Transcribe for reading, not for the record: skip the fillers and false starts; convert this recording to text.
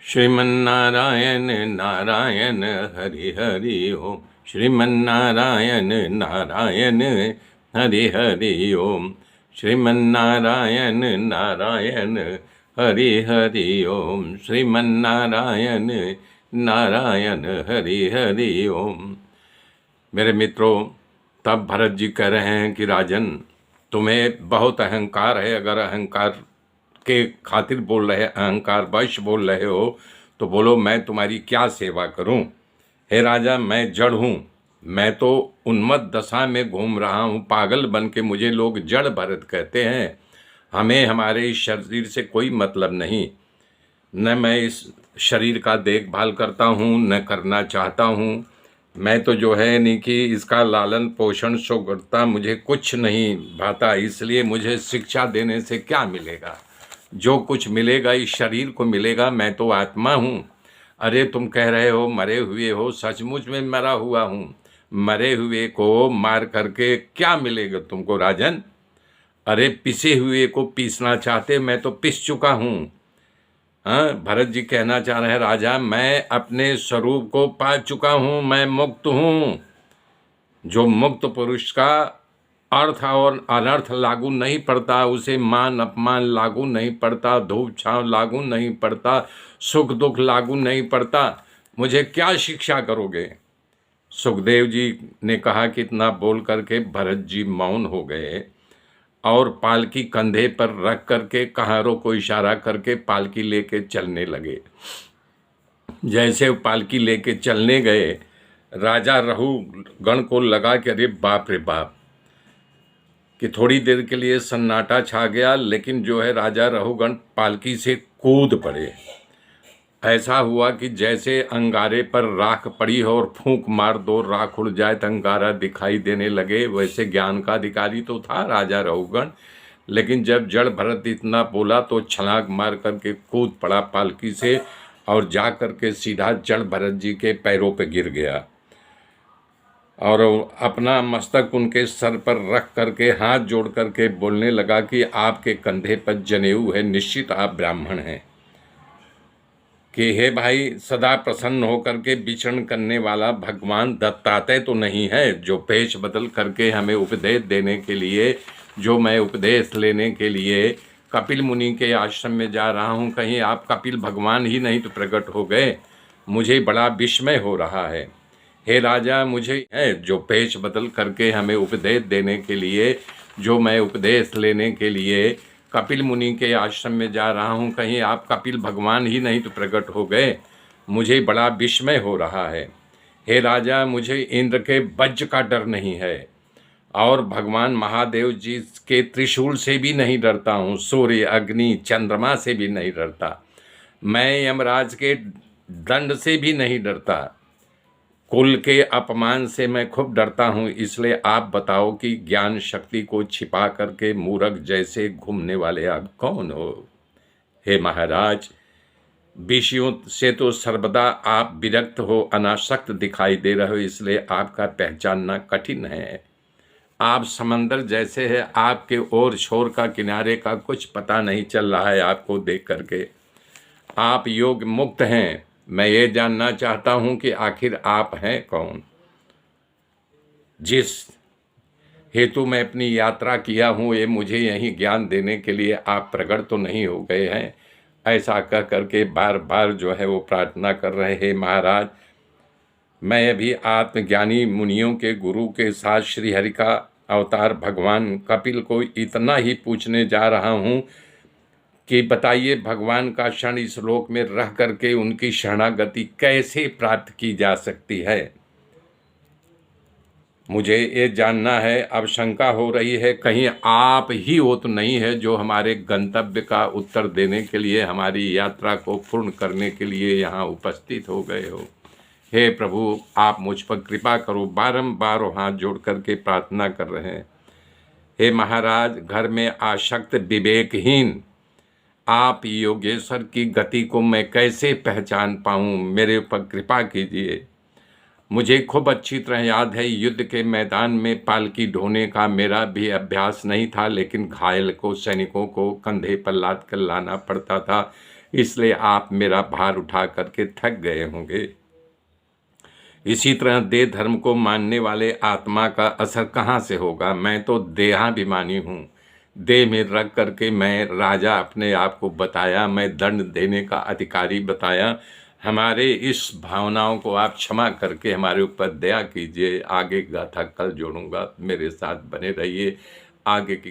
श्रीमन्नारायण नारायण हरि हरि ओम। श्रीमन्नारायण नारायण हरि हरि ओम। श्रीमन्नारायण नारायण हरि हरि ओम। श्रीमन्नारायण नारायण हरि हरि ओम। मेरे मित्रों, तब भरत जी कह रहे हैं कि राजन, तुम्हें बहुत अहंकार है। अगर अहंकार के खातिर बोल रहे, अहंकार वश बोल रहे हो तो बोलो, मैं तुम्हारी क्या सेवा करूं। हे राजा, मैं जड़ हूं। मैं तो उन्मत्त दशा में घूम रहा हूं, पागल बन के मुझे लोग जड़ भरत कहते हैं। हमें हमारे इस शरीर से कोई मतलब नहीं। न मैं इस शरीर का देखभाल करता हूं, न करना चाहता हूं। मैं तो जो है नहीं कि इसका लालन पोषण सो करता, मुझे कुछ नहीं भाता। इसलिए मुझे शिक्षा देने से क्या मिलेगा? जो कुछ मिलेगा इस शरीर को मिलेगा। मैं तो आत्मा हूँ। अरे तुम कह रहे हो मरे हुए हो, सचमुच में मरा हुआ हूँ। मरे हुए को मार करके क्या मिलेगा तुमको राजन? अरे पिसे हुए को पीसना चाहते, मैं तो पिस चुका हूँ। हाँ, भरत जी कहना चाह रहे हैं, राजा मैं अपने स्वरूप को पा चुका हूँ, मैं मुक्त हूँ। जो मुक्त पुरुष का अर्थ और अनर्थ लागू नहीं पड़ता, उसे मान अपमान लागू नहीं पड़ता, धूप छांव लागू नहीं पड़ता, सुख दुख लागू नहीं पड़ता। मुझे क्या शिक्षा करोगे? सुखदेव जी ने कहा कि इतना बोल करके भरत जी मौन हो गए और पालकी कंधे पर रख करके कहारों को इशारा करके पालकी लेके चलने लगे। जैसे वो पालकी लेके चलने गए, राजा रहुगण को लगा कि अरे बाप रे बाप, कि थोड़ी देर के लिए सन्नाटा छा गया। लेकिन जो है राजा रहुगण पालकी से कूद पड़े। ऐसा हुआ कि जैसे अंगारे पर राख पड़ी हो और फूंक मार दो, राख उड़ जाए तो अंगारा दिखाई देने लगे। वैसे ज्ञान का अधिकारी तो था राजा रहुगण, लेकिन जब जड़ भरत इतना बोला तो छलांग मार करके कूद पड़ा पालकी से और जा करके सीधा जड़ भरत जी के पैरों पे गिर गया और अपना मस्तक उनके सर पर रख करके हाथ जोड़ करके बोलने लगा कि आपके कंधे पर जनेऊ है, निश्चित आप ब्राह्मण हैं। कि हे भाई, सदा प्रसन्न होकर के विचरण करने वाला भगवान दत्तात्रेय तो नहीं है, जो पेश बदल करके हमें उपदेश देने के लिए, जो मैं उपदेश लेने के लिए कपिल मुनि के आश्रम में जा रहा हूँ, कहीं आप कपिल भगवान ही नहीं तो प्रकट हो गए। मुझे बड़ा विस्मय हो रहा है। हे राजा, मुझे है जो पेश बदल करके हमें उपदेश देने के लिए, जो मैं उपदेश लेने के लिए कपिल मुनि के आश्रम में जा रहा हूँ, कहीं आप कपिल भगवान ही नहीं तो प्रकट हो गए। मुझे बड़ा विस्मय हो रहा है। हे राजा, मुझे इंद्र के वज्र का डर नहीं है और भगवान महादेव जी के त्रिशूल से भी नहीं डरता हूँ, सूर्य अग्नि चंद्रमा से भी नहीं डरता, मैं यमराज के दंड से भी नहीं डरता, कुल के अपमान से मैं खूब डरता हूँ। इसलिए आप बताओ कि ज्ञान शक्ति को छिपा करके मूर्ख जैसे घूमने वाले आप कौन हो? हे महाराज, विषयों से तो सर्वदा आप विरक्त हो, अनासक्त दिखाई दे रहे हो, इसलिए आपका पहचानना कठिन है। आप समंदर जैसे है, आपके ओर छोर का किनारे का कुछ पता नहीं चल रहा है आपको देख करके। आप योग मुक्त हैं। मैं ये जानना चाहता हूं कि आखिर आप हैं कौन? जिस हेतु मैं अपनी यात्रा किया हूं, ये मुझे यही ज्ञान देने के लिए आप प्रकट तो नहीं हो गए हैं? ऐसा कह करके बार बार जो है वो प्रार्थना कर रहे हैं। महाराज, मैं अभी आत्मज्ञानी मुनियों के गुरु के साथ श्रीहरि का अवतार भगवान कपिल को इतना ही पूछने जा रहा हूं कि बताइए, भगवान का शरण इस लोक में रह करके उनकी शरणागति कैसे प्राप्त की जा सकती है? मुझे ये जानना है। अब शंका हो रही है, कहीं आप ही वो तो नहीं है जो हमारे गंतव्य का उत्तर देने के लिए, हमारी यात्रा को पूर्ण करने के लिए यहाँ उपस्थित हो गए हो। हे प्रभु, आप मुझ पर कृपा करो। बारंबार हाथ जोड़ करके प्रार्थना कर रहे हैं। हे महाराज, घर में आसक्त विवेकहीन आप योगेश्वर की गति को मैं कैसे पहचान पाऊँ? मेरे ऊपर कृपा कीजिए। मुझे खूब अच्छी तरह याद है, युद्ध के मैदान में पालकी ढोने का मेरा भी अभ्यास नहीं था, लेकिन घायल को, सैनिकों को कंधे पर लाद कर लाना पड़ता था। इसलिए आप मेरा भार उठा करके थक गए होंगे। इसी तरह देह धर्म को मानने वाले आत्मा का असर कहाँ से होगा? मैं तो देहाभिमानी हूँ। देह में रख करके मैं राजा अपने आप को बताया, मैं दंड देने का अधिकारी बताया। हमारे इस भावनाओं को आप क्षमा करके हमारे ऊपर दया कीजिए। आगे गाथा कल जोड़ूंगा, मेरे साथ बने रहिए। आगे की